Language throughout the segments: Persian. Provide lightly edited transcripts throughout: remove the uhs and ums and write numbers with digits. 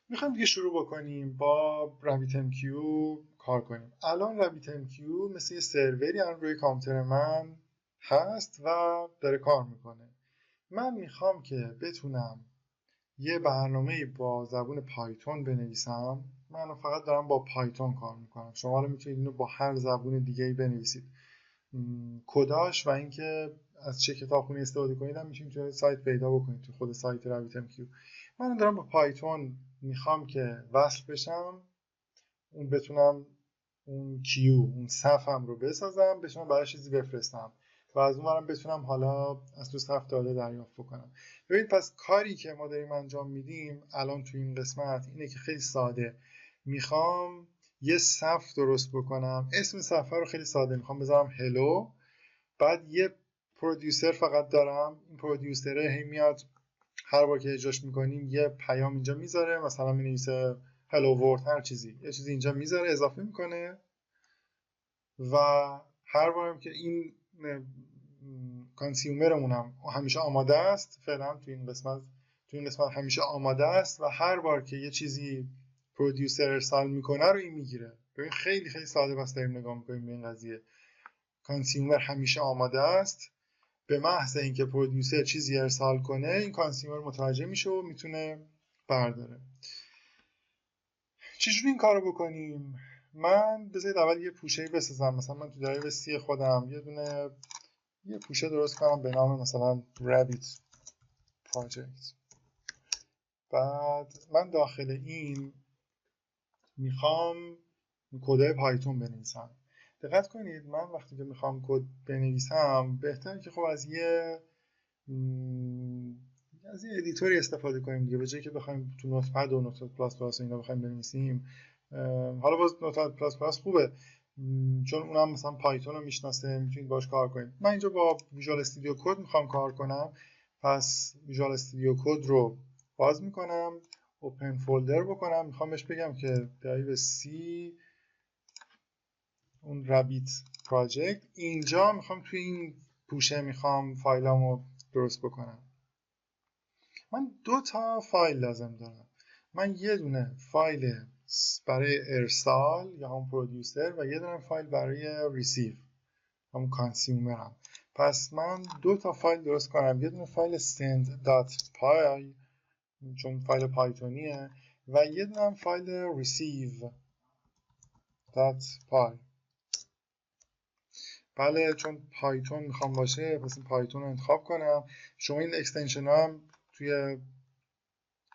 میخوایم دیگه شروع بکنیم با RabbitMQ کار کنیم. الان RabbitMQ مثل یه سروری الان روی کامپیوتر من هست و داره کار میکنه. من میخوام که بتونم یه برنامه با زبون پایتون بنویسم. من فقط دارم با پایتون کار میکنم. شما رو میتونید اینو با هر زبون دیگه‌ای بنویسید. کداش و اینکه از چه کتابخونی استفاده کنید هم میتونید توی سایت پیدا بکنید، تو خود سایت RabbitMQ. من دارم با پایتون میخوام که وصل بشم، اون بتونم اون کیو اون صفم رو بسازم، بتونم برای چیزی بفرستم و از اونورم بتونم حالا از تو صف داده دریافت بکنم. ببینید پس کاری که ما داریم انجام میدیم الان تو این قسمت اینه که خیلی ساده میخوام یه صف درست بکنم. اسم صفحه رو خیلی ساده میخوام بذارم هلو، بعد یه پرودیوسر فقط دارم. این پرودیوسره هی میاد هر بار که اجراش میکنیم یه پیام اینجا میذاره، مثلا مینویسه هلو ورد، هر چیزی یه چیزی اینجا میذاره اضافه میکنه و هر بارم که این کانسیومرمون هم همیشه آماده است، فعلا تو این قسمت همیشه آماده است و هر بار که یه چیزی پرودیوسر ارسال میکنه رو این میگیره. ببین خیلی خیلی ساده بس داریم نگاه میکنیم به این قضیه. کانسیومر همیشه آماده است، به محض اینکه پرودیوسر چیزی ارسال کنه این کانسیومر متوجه میشه و میتونه برداره. چجوری این کارو بکنیم؟ من بذارید اول یه پوشه بسازم. مثلا من تو درایو سی خودم یه پوشه درست کنم به نام مثلا Rabbit Project. بعد من داخل این میخوام کد پایتون بنویسم. دقت کنید من وقتی که میخوام کد بنویسم بهتره که خب از یه ادیتوری استفاده کنیم دیگه، به جایی که بخوایم تو نوتپد و نوتپد پلاس پلاس اینا بخوایم بنویسیم. حالا باز نوتپد پلاس پلاس خوبه چون اونم مثلا پایتون رو میشناسه، میتونید باش کار کنید. من اینجا با ویژوال استودیو کد میخوام کار کنم، پس ویژوال استودیو کد رو باز میکنم، اوپن فولدر بکنم، میخوام بهش بگم که درایو سی اون رابیت پراجکت، اینجا میخوام توی این پوشه میخوام فایلامو درست بکنم. من 2 تا فایل لازم دارم. من یه دونه فایل برای ارسال یا هم پرودیوسر و یه دونه فایل برای ریسیو هم کانسیومرم. پس من 2 تا فایل درست کنم. یه دونه فایل send.py چون فایل پایتونیه و یه دونه فایل receive.py. بله چون پایتون میخوام باشه پس این پایتون رو انتخاب کنم. شما این اکستنشن ها هم توی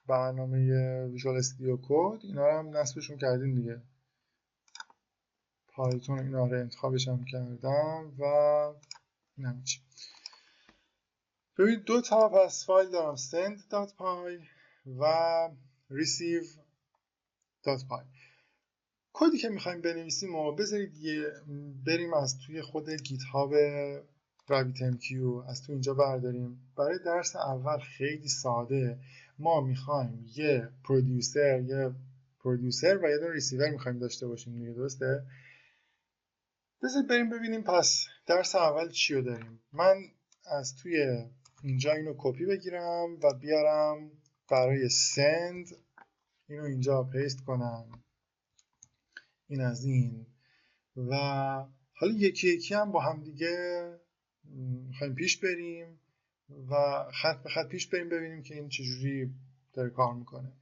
برنامه ویژوال استودیو کد اینا رو هم نصبشون کردین دیگه. پایتون اینا رو انتخابش هم کردم و این هم چی. ببینید 2 تا پس فایل دارم send.py و receive.py. کدی که میخوایم بنویسیم و بذارید بریم از توی خود گیت هاب RabbitMQ از تو اینجا برداریم. برای درس اول خیلی ساده ما میخوایم یه پرودیوسر و یه دونه ریسیور میخوایم داشته باشیم دیگه، درسته؟ بذارید بریم ببینیم پس درس اول چی رو داریم. من از توی اینجا اینو کپی بگیرم و بیارم برای send اینو اینجا پیست کنم، این از این، و حالا یکی یکی هم با هم دیگه میخوایم پیش بریم و خط به خط پیش بریم ببینیم که این چجوری داره کار میکنه.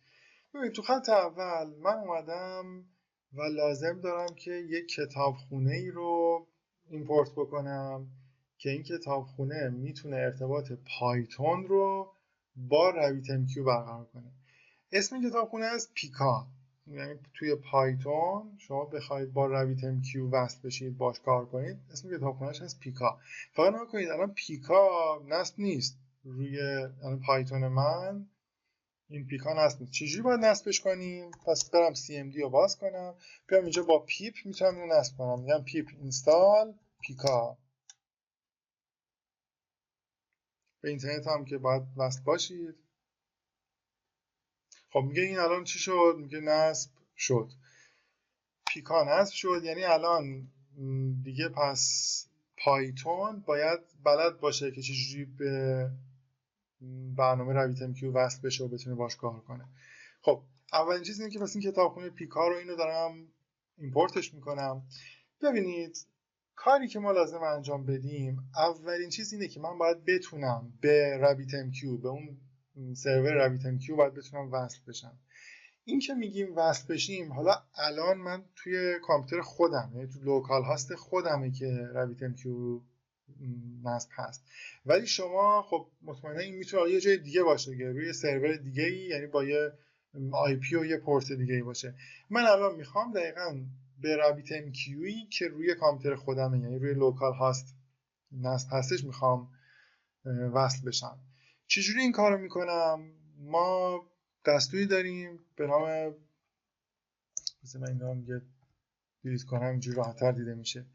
ببینید تو خط اول من اومدم و لازم دارم که یک کتابخونه ای رو ایمپورت بکنم که این کتابخونه میتونه ارتباط پایتون رو با RabbitMQ برقرار کنه. اسم کتابخونه از پیکا، یعنی توی پایتون شما بخواید با RabbitMQ وصل بشید باش کار کنید اسم کتابخونه‌اش از پیکا. فقط نگاه کنید الان پیکا نصب نیست روی الان پایتون من، این پیکا نصب نیست. چجوری باید نصبش کنیم؟ پس برم CMD رو باز کنم، بیام اینجا با پیپ میتونم اینو نصب کنم، میگم پیپ اینستال پیکا. به اینترنت هم که باید وصل باشید. خب میگه این الان چی شد؟ میگه نصب شد. پیکا نصب شد، یعنی الان دیگه پس پایتون باید بلد باشه که چجوری به برنامه RabbitMQ وصل بشه و بتونه باش کار کنه. خب اولین چیز اینه که پس این کتابخونه پیکا رو اینو دارم ایمپورتش میکنم. ببینید کاری که ما لازم انجام بدیم، اولین چیز اینه که من باید بتونم به RabbitMQ، به اون سرور RabbitMQ باید بتونم وصل بشم. این که میگیم وصل بشیم، حالا الان من توی کامپیوتر خودم، یعنی تو لوکال هاست خودمه که RabbitMQ نصب هست، ولی شما خب مطمئنا این میتونه یه جای دیگه باشه دیگه، روی سرور دیگه ای، یعنی با یه آی پی و یه پورت دیگه ای باشه. من الان میخوام دقیقاً به RabbitMQی که روی کامپیوتر خودمه، یعنی روی لوکال هاست نصب هستش، میخوام وصل بشم. چجوری این کارو میکنم؟ ما دستوری داریم به نام، مثلا من اینا هم یه دیلیت کنم اینجوری راحت‌تر دیده میشه.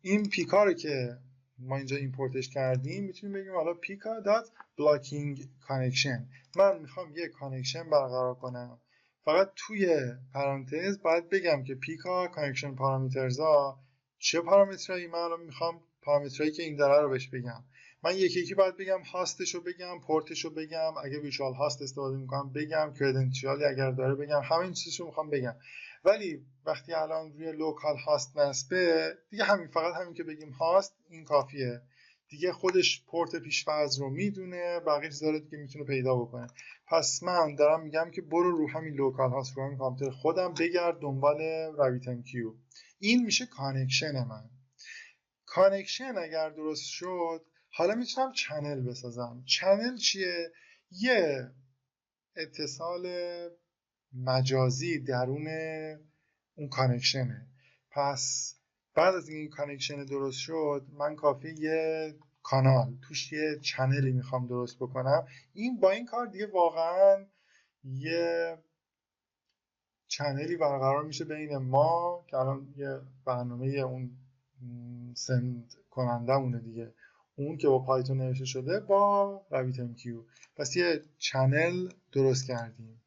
این پیکا رو که ما اینجا ایمپورتش کردیم، میتونیم بگیم حالا پیکا دات بلاکینگ کانکشن. من میخوام یه کانکشن برقرار کنم، فقط توی پرانتز باید بگم که پیکا کانکشن پارامترزا چه پارامترایی. من الان میخوام پارامترایی که این داره رو بهش بگم. من یکی یکی باید بگم، هاستش رو بگم، پورتش رو بگم، اگه ویژوال هاست استفاده میکنم بگم، کردنشیالی اگر داره بگم، همه این چیزشو میخوام بگم. ولی وقتی الان روی لوکال هاست نصبه دیگه، همین فقط همین که بگیم هاست این کافیه دیگه، خودش پورت پیش‌فرض رو میدونه، بقیه چیزا رو دیگه میتونه پیدا بکنه. پس من دارم میگم که برو رو همین لوکال هاست، رو همین کامپیوتر خودم بگرد دنبال RabbitMQ. این میشه کانکشن من. کانکشن اگر درست شد، حالا میتونم چنل بسازم. چنل چیه؟ یه اتصال مجازی درون اون کانکشنه. پس بعد از این کانکشن درست شد، من کافی یه کانال توش یه چنلی میخوام درست بکنم. این با این کار دیگه واقعا یه چنلی برقرار میشه بین ما که الان یه برنامه اون سند کننده مونه دیگه، اون که با پایتون نوشته شده، با RabbitMQ. پس یه چنل درست کردیم،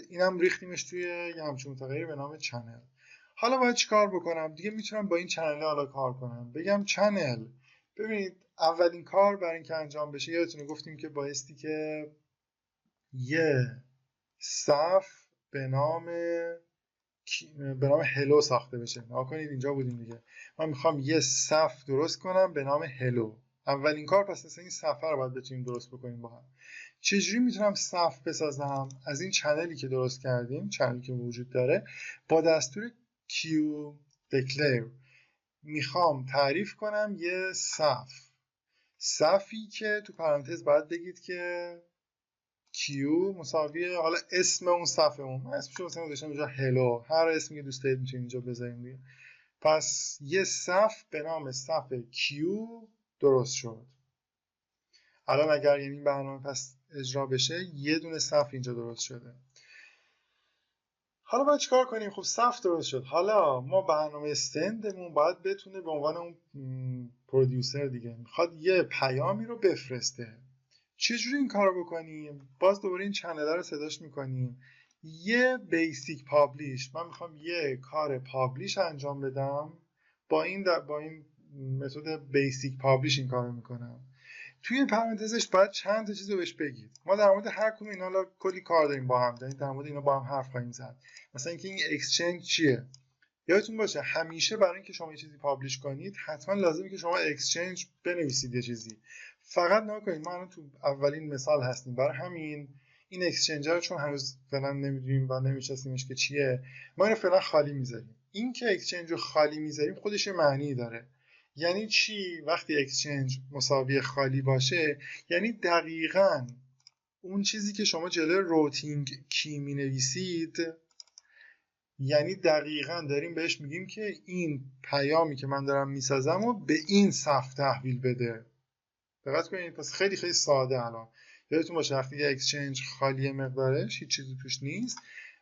اینم ریختیمش توی یه همچون متغیری به نام چنل. حالا باید چیکار بکنم دیگه؟ میتونم با این چنل حالا کار کنم، بگم چنل. ببینید اولین کار برای اینکه انجام بشه، یادتونه گفتیم که بایستی که یه صف به نام هلو ساخته بشه. نگاه کنید اینجا بودیم دیگه، من میخوام یه صف درست کنم به نام هلو. اولین کار پس مثلا این صفحه رو باید بتونیم درست بکنیم با هم. چجوری میتونم صف بسازم؟ از این چنلی که درست کردیم، چنلی که وجود داره، با دستور QDeclare میخوام تعریف کنم یه صفی که تو پرانتز باید بگید که Q مساویه حالا اسم اون صفمون، من اسمشو مثلا گذاشتم اینجا هلو، هر اسمی که دوست دارید میتونید اینجا بذارید دیگه. پس یه صف به نام صف Q درست شد. الان اگر این برنامه پس اجرا بشه، یه دونه صف اینجا درست شده. حالا باید چیکار کنیم؟ خب صف درست شد، حالا ما برنامه استندمون باید بتونه به عنوان اون پرودیوسر دیگه میخواد یه پیامی رو بفرسته. چجوری این کار رو بکنیم؟ باز دوباره این چنل رو صداش میکنیم، یه بیسیک پابلیش. من میخوام یه کار پابلیش انجام بدم، با این متد بیسیک پابلیش این کار رو میکنم. توی این پرانتزش باید چند تا چیز رو بهش بگید. ما در مورد هر کدوم اینا کلی کار داریم با هم، در مورد اینا با هم حرف خواهیم زد. مثلا اینکه این اکسچنج چیه؟ یادتون باشه همیشه برای اینکه شما یه چیزی پابلیش کنید، حتما لازمه که شما اکسچنج بنویسید یه چیزی. فقط نکنید، ما الان تو اولین مثال هستیم، برای همین این اکسچنج رو چون هنوز فعلا نمیدونیم و نمیشناسیمش که چیه، ما اینو فعلا خالی میذاریم. این که اکسچنج رو خالی میذاریم خودش معنی داره. یعنی چی وقتی اکسچنج مساوی خالی باشه؟ یعنی دقیقاً اون چیزی که شما جلوی روتینگ کی می نویسید، یعنی دقیقاً داریم بهش میگیم که این پیامی که من دارم میسازم و به این صف تحویل بده. دقت کنید، پس خیلی خیلی ساده. الان یادتون باشه وقتی یه اکسچنج خالی مقدارش، هیچ چیزی توش نیست،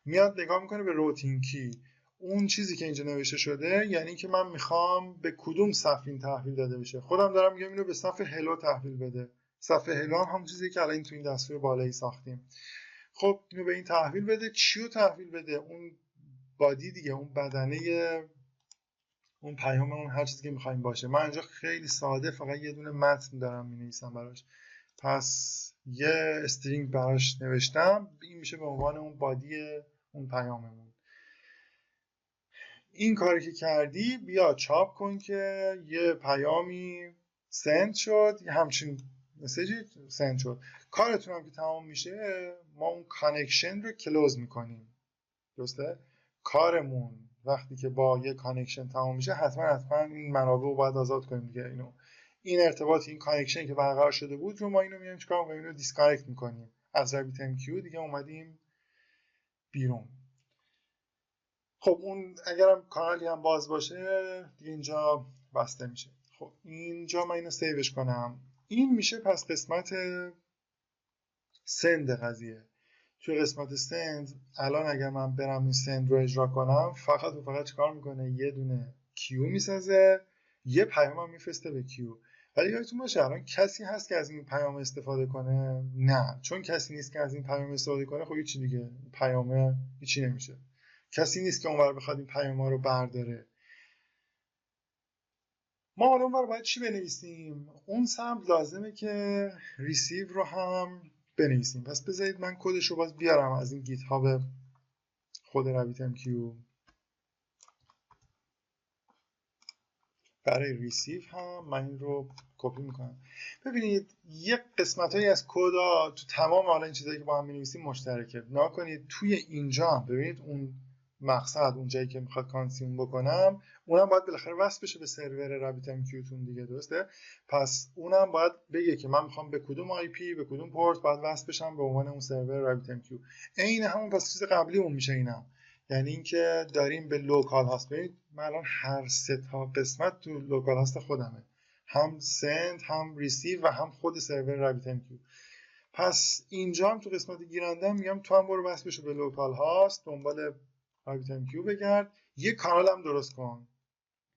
میاد نگاه میکنه به روتین کی، اون چیزی که اینجا نوشته شده، یعنی که من میخوام به کدوم صف این تحویل داده بشه. خودم دارم میگم اینو به صف هلو تحویل بده. صف هلو هم همون چیزی که الان تو این دستور بالایی ساختیم. خب اینو به این تحویل بده. چی رو تحویل بده؟ اون بادی دیگه، اون بدنه، اون پیام، اون هر چیزی که میخوایم باشه. من اینجا خیلی ساده فقط یه دونه متن دارم مینویسم براش. پس یه استرینگ براش نوشتم، این میشه به عنوان اون بادی اون پیاممون. این کاری که کردی بیا چاپ کن که یه پیامی سند شد، یه همچین مسیجی سند شد. کارتون هم که تمام میشه ما اون کانکشن رو کلوز میکنیم. درسته؟ کارمون وقتی که با یه کانکشن تمام میشه حتما این منابع رو باید آزاد کنیم دیگه. این ارتباط، این کانکشن که برقرار شده بود رو ما اینو میایم چیکار میکنیم؟ اینو دیسکانکت میکنیم از RabbitMQ دیگه، اومدیم بیرون. خب اون اگرم کانالی هم باز باشه دیگه اینجا بسته میشه. خب اینجا من اینو سیوش کنم. این میشه پس قسمت سند قضیه. توی قسمت سند الان اگر من برم این سند رو اجرا کنم فقط و فقط چیکار میکنه؟ یه دونه کیو میسازه، یه پیام هم میفرسته به کیو. ولی یادتون باشه الان کسی هست که از این پیام استفاده کنه؟ نه، چون کسی نیست که از این پیام استفاده کنه خب هیچی دیگه، پیامه هیچی نمیشه. کسی نیست که اونور بخواد این پیاما رو برداره. ما حالا اونور باید چی بنویسیم؟ اون سمت لازمه که ریسیو رو هم بنویسیم. پس بذارید من کدش رو باز بیارم از این گیت هاب خود RabbitMQ. برای ریسیو هم من این رو کپی میکنم. ببینید یک قسمتایی از کدا تو تمام حالا این چیزایی که با هم می‌نویسیم مشترکه. نگاه کنید توی اینجا هم ببینید اون مقصد، اون جایی که میخواد کانسیوم بکنم، اونم باید بالاخره وصل بشه به سرور RabbitMQ تون دیگه. درسته؟ پس اونم باید بگه که من میخوام به کدوم آی پی، به کدوم پورت باید وصل بشم به عنوان اون سرور RabbitMQ. عین همون پس چیز قبلی اون میشه اینم. یعنی اینکه داریم به لوکال هاست. ببینید من الان هر سه تا قسمت تو لوکال هاست خودمه، هم سند، هم ریسیو و هم خود سرور RabbitMQ. پس اینجا هم تو قسمت گیرنده میگم تو هم برو وصل بشو به لوکال هاست، دنبال RabbitMQ بگرد، یه کانال هم درست کن.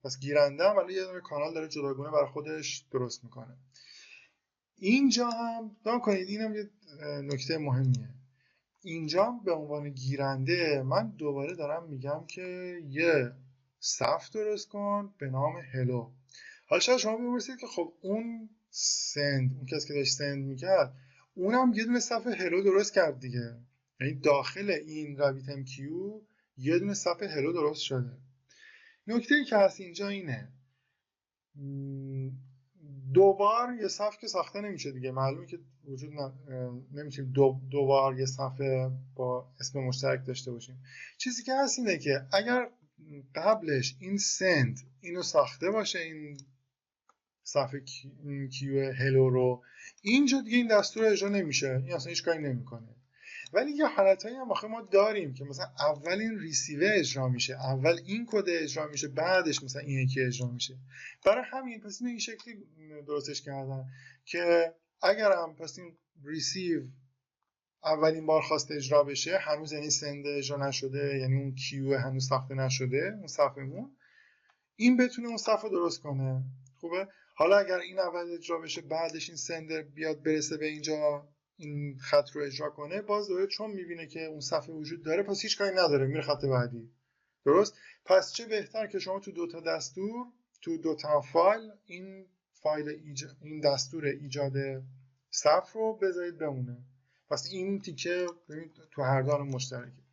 پس گیرنده هم ولی یه دونه کانال داره جداگونه برای خودش درست میکنه. اینجا هم نگاه کنید، اینم یه نکته مهمیه. اینجا به عنوان گیرنده من دوباره دارم میگم که یه صف درست کن به نام هلو. حالا شاید شما بپرسید که خب اون سند، اون کسی که داشت سند میکرد اونم یه دونه صف هلو درست کرد دیگه، یعنی داخل این RabbitMQ یه دونه صف هلو درست شده. نکته‌ای که هست اینجا اینه دوبار یه صف که ساخته نمیشه دیگه، معلومه که وجود نمیشه دوبار یه صفحه با اسم مشترک داشته باشیم. چیزی که هست اینه که اگر قبلش این سند اینو ساخته باشه، این صفحه کیو هلو رو، اینجا دیگه این دستور اجرا نمیشه، این اصلا هیچ کاری نمیکنه. ولی یه حالتایی هم آخه ما داریم که مثلا اول این ریسیور اجرا میشه، اول این کد اجرا میشه، بعدش مثلا این یکی اجرا میشه. برای همین پس این شکلی درستش کردن که اگر هم پس این ریسیو اولین بار خواست اجرا بشه، هنوز یعنی سند اجرا نشده، یعنی اون کیو هنوز ساخته نشده، اون صفمون، این بتونه اون صف رو درست کنه. خوبه؟ حالا اگر این اول اجرا بشه بعدش این سندر بیاد برسه به اینجا این خط رو اجرا کنه، باز دوره چون میبینه که اون صفحه وجود داره پس هیچ کاری نداره، میره خط بعدی. درست؟ پس چه بهتر که شما تو دوتا دستور، تو دوتا فایل، این این دستور ایجاد صف رو بذارید بمونه. پس این تیکه تو هر دو مشترکه.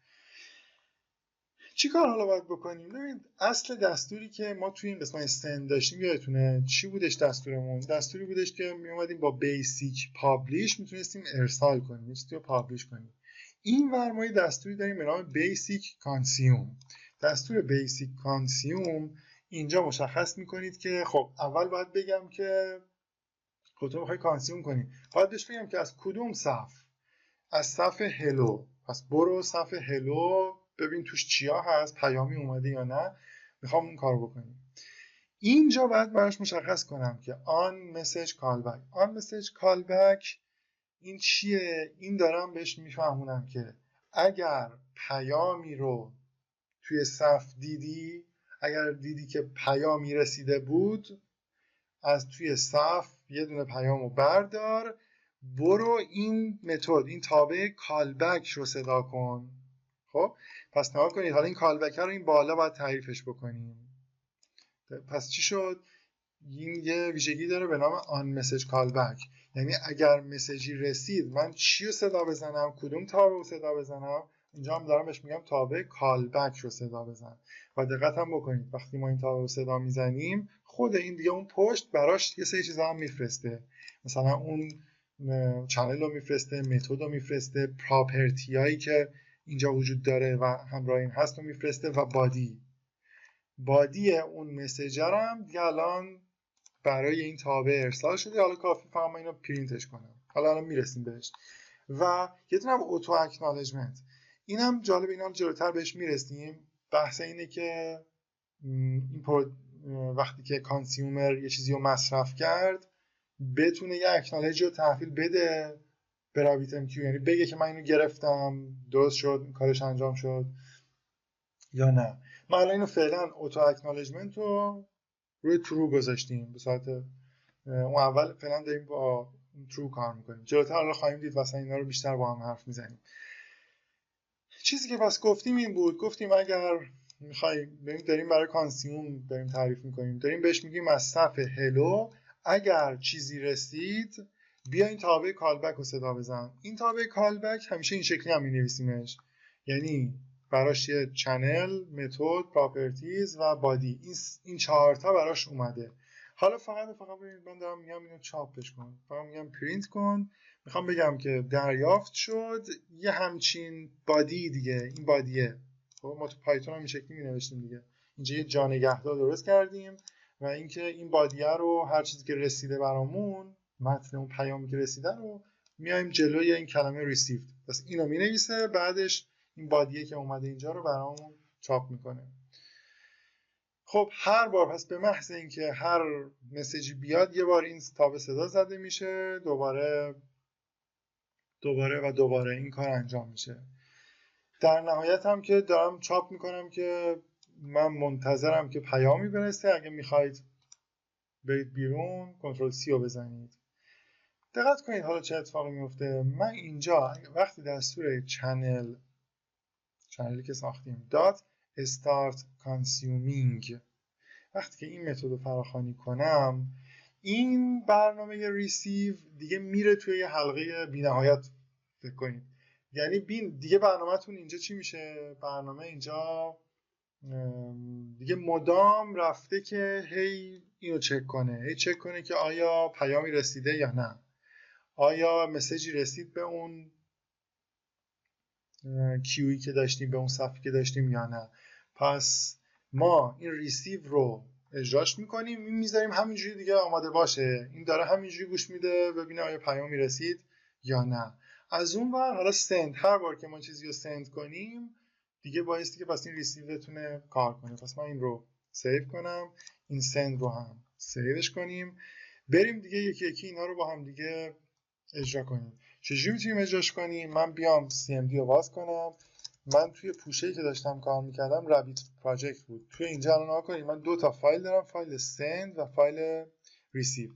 چی کار حالا باید بکنیم؟ ببینید اصل دستوری که ما توی این قسمت سند داشتیم یادتونه چی بودش؟ دستورمون دستوری بودش که می اومدیم با بیسیک پابلیش میتونستیم ارسال کنیم، یه چیزی رو پابلیش کنیم. این ورمای دستوری داریم به نام بیسیک کانسیوم. دستور بیسیک کانسیوم اینجا مشخص میکنید که خب اول باید بگم که خب تو میخوای کانسیوم کنی، باید بهش بگم که از کدوم صف؟ از صف هلو. پس برو صف هلو ببین توش چیا هست، پیامی اومده یا نه، میخوام اون کارو بکنیم. اینجا باید براش مشخص کنم که on message callback. on message callback این چیه؟ این دارم بهش میفهمونم که اگر پیامی رو توی صف دیدی، اگر دیدی که پیامی رسیده بود، از توی صف یه دونه پیامو بردار، برو این متد، این تابع کالبک رو صدا کن. خب پس نگاه کنید، حالا این کالبک رو این بالا باید تعریفش بکنیم. پس چی شد؟ این یه ویژگی داره به نام on message callback. یعنی اگر مسیجی رسید من چی رو صدا بزنم، کدوم تابع رو صدا بزنم. اینجا هم دارم بهش میگم تابع کالبک رو صدا بزن. و دقت هم بکنید وقتی ما این تابع رو صدا میزنیم خود این دیگه اون پشت براش یه سری چیزا هم میفرسته، مثلا اون چنل رو میفرسته، متد رو میفرسته، پراپرتی هایی که اینجا وجود داره و همراه این هست رو میفرسته و بادی اون مسیجر هم دیگه الان برای این تابع ارسال شده. حالا کافی فقط من اینو پرینتش کنم، حالا الان میرسیم بهش. و یه دونه هم اوتو اکنالجمنت، اینم جالب، اینا جلوتر بهش میرسیم. بحث اینه که این وقتی که کانسیومر یه چیزی رو مصرف کرد بتونه یه اکنالج رو تحویل بده به RabbitMQ، یعنی بگه که من اینو گرفتم، درست شد، کارش انجام شد یا نه. ما الان اینو فعلا اوتو اکنالجمنت رو روی ترو گذاشتیم به صورت اون اول، فعلا داریم با ترو کار میکنیم. جلوتر حالا خواهیم دید مثلا اینا رو بیشتر با هم حرف میزنیم. چیزی که پس گفتیم این بود، گفتیم اگر میخوایم داریم برای کانسیوم داریم تعریف میکنیم، داریم بهش میگیم از صفحه هلو اگر چیزی رسید بیا این تابع کالبک رو صدا بزن. این تابع کالبک همیشه این شکلی هم مینویسیمش، یعنی براش یه چنل، متد، پراپرتیز و بادی، این 4 تا براش اومده. حالا فقط ببینید من دارم میگم اینو چاپش کن، فقط میگم پرینت کن. میخوام بگم که دریافت شد یه همچین بادی دیگه، این بادیه. خب ما تو پایتون هم این شکلی مینوشتیم دیگه، اینجا یه جا نگهدار درست کردیم و اینکه این بادیه رو هر چیزی که رسیده برامون، متن اون پیامی که رسیده رو میایم جلوی این کلمه received، پس اینو مینویسه، بعدش این بادیه که اومده اینجا رو برامون چاپ میکنه. خب هر بار پس به محض اینکه هر مسیجی بیاد یه بار این تابع صدا زده میشه، دوباره این کار انجام میشه. در نهایت هم که دارم چاپ میکنم که من منتظرم که پیامی برسه، اگه میخواید برید بیرون کنترل سی رو بزنید. دقت کنید حالا چه اتفاقی میفته. من اینجا وقتی دستور چنلی که ساختیم دات استارت کانسیومینگ، وقتی که این متد رو فراخوانی کنم این برنامه ریسیو دیگه میره توی یه حلقه بی‌نهایت. فکر کنید یعنی دیگه برنامه‌تون اینجا چی میشه؟ برنامه اینجا دیگه مدام رفته که هی اینو چک کنه که آیا پیامی رسیده یا نه، آیا مسیجی رسید به اون کیویی که داشتیم، به اون صفحه که داشتیم یا نه. پس ما این ریسیو رو اجراش میکنیم، میذاریم همینجوری دیگه آماده باشه، این داره همینجوری گوش میده ببینه آیا پیامی رسید یا نه. از اون ور حالا سند، هر بار که ما چیزی رو سند کنیم دیگه بایستی که پس این ریسیو بتونه کار کنه. پس من این رو سیو کنم، این سند رو هم سیوش کنیم، بریم دیگه یکی یکی اینا رو با هم دیگه اجرا کنیم. چجوری میتونیم اجراش کنیم؟ من بیام CMD رو باز کنم. من توی پوشه‌ای که داشتم کار میکردم رابیت پراجکت بود. توی اینجا الان نگاه کنید من 2 تا فایل دارم، فایل سند و فایل ریسیو.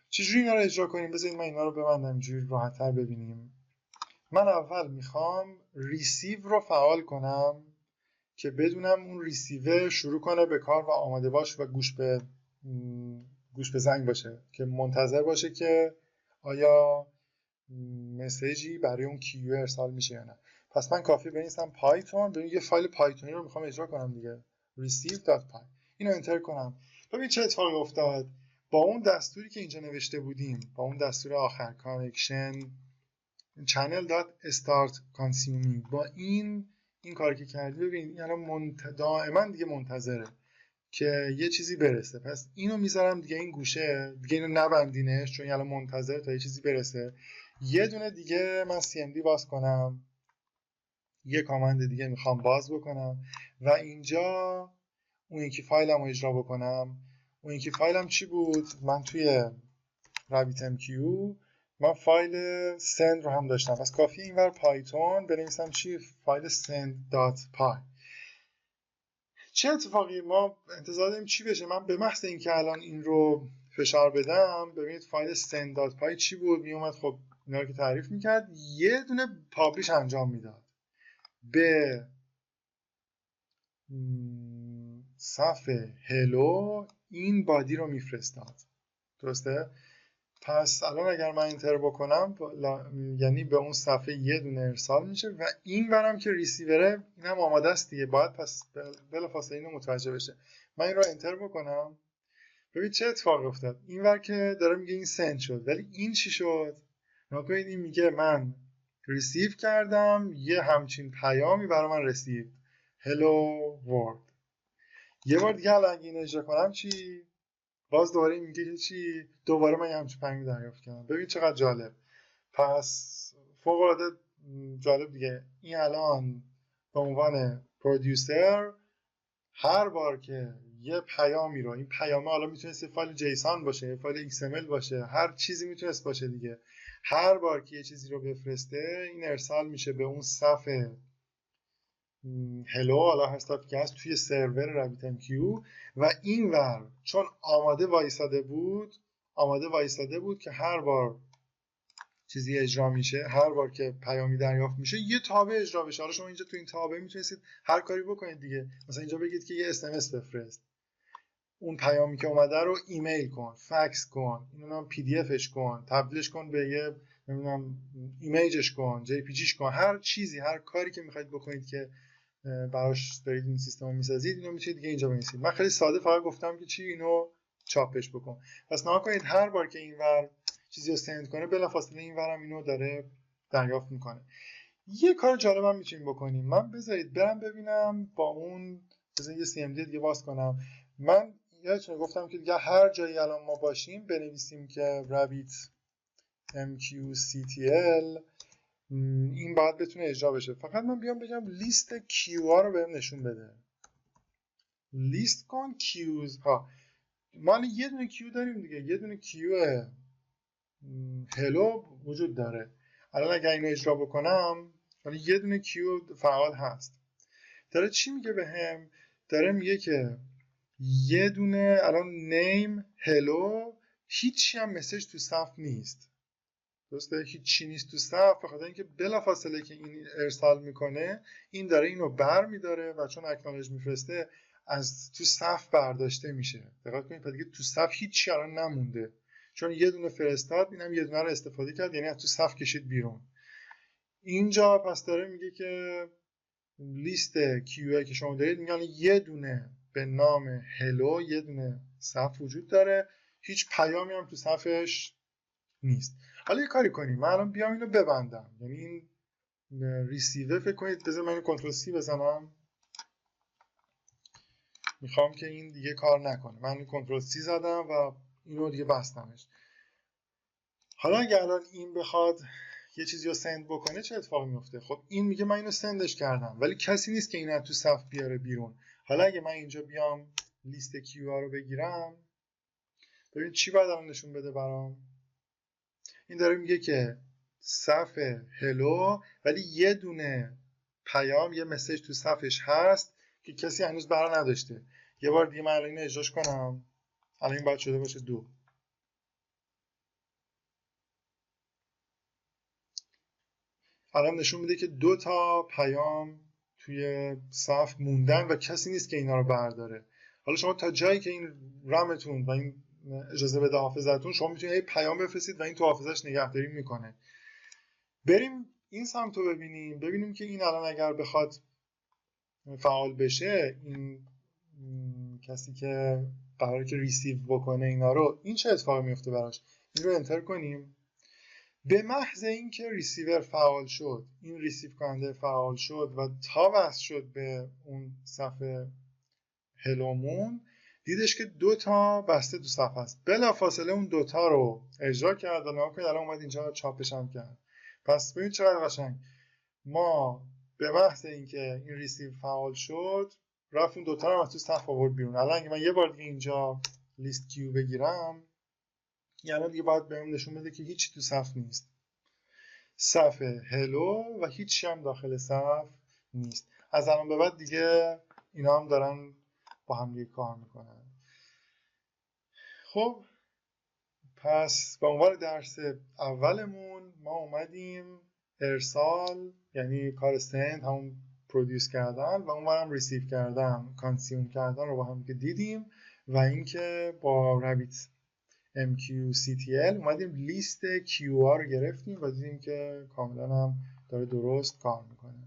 چجوری اینا رو اجرا کنیم؟ بذارید من اینا رو ببندم اینجوری راحت‌تر ببینیم. من اول میخوام ریسیو رو فعال کنم که بدونم اون ریسیور شروع کنه به کار و آماده باش و گوش به زنگ باشه، که منتظر باشه که آیا مسیجی برای اون کیو ارسال میشه یا نه. پس من کافی بنویسم پایتون، ببین یه فایل پایتونی رو میخوام اجرا کنم دیگه، receive.py، اینو انتر کنم. ببین چه اتفاقی افتاد با اون دستوری که اینجا نوشته بودیم، با اون دستور آخر connection channel.startConsuming، با این کاری که کردی، ببین این الان دائما دیگه منتظره که یه چیزی برسه. پس اینو میذارم دیگه این گوشه دیگه، اینو نبندینش چون الان منتظر تا یه چیزی برسه. یه دونه دیگه من CMD باز کنم، یه کامند دیگه میخوام باز بکنم و اینجا اون یکی فایلم رو اجرا بکنم. اون یکی فایلم چی بود؟ من توی RabbitMQ من فایل send رو هم داشتم، پس کافیه اینور پایتون بنویسم چی؟ فایل send.py. چه اتفاقی ما انتظار داریم چی بشه؟ من به محض اینکه الان این رو فشار بدم، ببینید فایل send.py چی بود؟ میومد خب اینا رو که تعریف میکرد، یه دونه پابلیش انجام میداد به صفحه هلو، این بادی رو میفرستاد، درسته؟ پس الان اگر من اینتر بکنم یعنی به اون صفحه یه دونه ارسال میشه و این برم که ریسیوره اینم آماده است دیگه، باید پس بلافاصله اینو متوجه بشه. من این رو انتر بکنم، ببین چه اتفاقی افتاد. این ور که داره میگه این سند شد، ولی این چی شد؟ نکنید این میگه من ریسیو کردم یه همچین پیامی برای من رسید hello world. یه بار دیگه الان اگه این اجرا کنم چی؟ باز دوباره این میگه که چی؟ دوباره من یه همچین پیامی دریافت کردم. ببین چقدر جالب. پس فوق العاده جالب دیگه. این الان به عنوان پرودیوسر هر بار که یه پیامی رو، این پیامه حالا میتونست یه فایل جیسون باشه، یه فایل XML باشه، هر چیزی میتونست باشه دیگه، هر بار که یه چیزی رو بفرسته این ارسال میشه به اون صفحه هلو، حالا هر صفحه که هست توی سرور RabbitMQ و این ور چون آماده وایساده بود که هر بار چیزی اجرا میشه، هر بار که پیامی دریافت میشه یه تابع اجرا بشه. حالا شما اینجا تو این تابع میتونید هر کاری بکنید دیگه، مثلا اینجا بگید که یه SMS بفرست، اون پیامی که اومده رو ایمیل کن، فکس کن، اینو پی دی افش کن، تبدیلش کن به یه نمیدونم ایمیجش کن، جی پی جیش کن، هر چیزی، هر کاری که میخواید بکنید که براش دارید این سیستم رو میسازید، اینو میتونید دیگه اینجا بنویسید. من خیلی ساده فقط گفتم که چی، اینو چاپش بکن. پس نگاه کنید هر بار که اینور چیزی رو سند کنه بلافاصله اینورم اینو داره دریافت میکنه. یه کار جالب هم میتونیم بکنیم. من بذارید برم ببینم با اون یه CMD دیگه باز کنم. من یادتونه گفتم که دیگه هر جایی الان ما باشیم بنویسیم که RabbitMQ-CTL، این باید بتونه اجرا بشه. فقط من بیام بگم لیست کیو ها رو بهم نشون بده. لیست کن کیوز ها. ما الان یه دونه کیو داریم دیگه، یه دونه کیو هلو وجود داره. الان اگر اینو اجرا بکنم ولی یه دونه کیو فعال هست. داره چی میگه بهم؟ داره میگه که یه دونه الان نیم هلو، هیچی هم مسیج تو صف نیست. درسته؟ هیچی نیست تو صف، بخاطر اینکه بلافاصله که این ارسال میکنه این داره اینو بر میداره و چون اکنالج میفرسته از تو صف برداشته میشه. دقت کنید دیگه تو صف هیچی الان نمونده، چون یه دونه فرستاد، اینم یه دونه رو استفاده کرد، یعنی از تو صف کشید بیرون. اینجا پس داره میگه که لیست کیو که شما دارید میگن یه دونه به نام هلو، یه دونه صف وجود داره، هیچ پیامی هم تو صفش نیست. حالا یه کاری کنیم، من الان بیام اینو ببندم، یعنی این ریسیور فکر کنید، بذار من کنترل سی بزنم، میخوام که این دیگه کار نکنه. من کنترل سی زدم و اینو دیگه بستمش. حالا اگه الان این بخواد یه چیزی رو سند بکنه چه اتفاقی میفته؟ خب این میگه من اینو سندش کردم ولی کسی نیست که اینو تو صف بیاره بیرون. حالا اگه من اینجا بیام لیست کیو ها رو بگیرم، ببین چی باید الان نشون بده برام. این داره میگه که صف هلو ولی یه دونه پیام، یه مسیج تو صفش هست که کسی هنوز برا نداشته. یه بار دیگه من الان اینو اجراش کنم، الان این باید شده باشه 2. الان نشون میده که 2 تا پیام توی صف موندن و کسی نیست که اینا رو برداره. حالا شما تا جایی که این رمتون و این اجازه بده حافظتون، شما میتونید یه پیام بفرستید و این تو حافظش نگهداری میکنه. بریم این سمت رو ببینیم که این الان اگر بخواد فعال بشه، این کسی که قراره که ریسیو بکنه اینا رو، این چه اتفاقی میفته براش. این رو انتر کنیم. به محض اینکه ریسیور فعال شد، این ریسیو کننده فعال شد و تا وصل شد به اون صفحه هلومون، دیدش که 2 تا بسته تو صفحه است. بلافاصله اون 2 تا رو اجرا کرد و نگاه کنید الان اومد اینجا چاپش هم کرد. پس ببینید چقدر قشنگ. ما به محض اینکه این ریسیو فعال شد رفت اون 2 تا رو از تو صفحه آورد بیرون. الان اگه من یه بار دیگه اینجا لیست کیو بگیرم، یعنی دیگه باید بهم نشون بده که هیچی تو صف نیست. صفحه هلو و هیچی هم داخل صف نیست. از الان به بعد دیگه اینا هم دارن با هم دیگه کار میکنن. خب پس به عنوان درس اولمون ما اومدیم ارسال، یعنی کار سند، همون پرودیوس کردن، و اونورم ریسیو کردن، کانسیوم کردن رو با هم که دیدیم و اینکه با رابیت MQCTL اومدیم لیست QA رو گرفتیم و دیدیم که کاملا هم داره درست کار میکنه.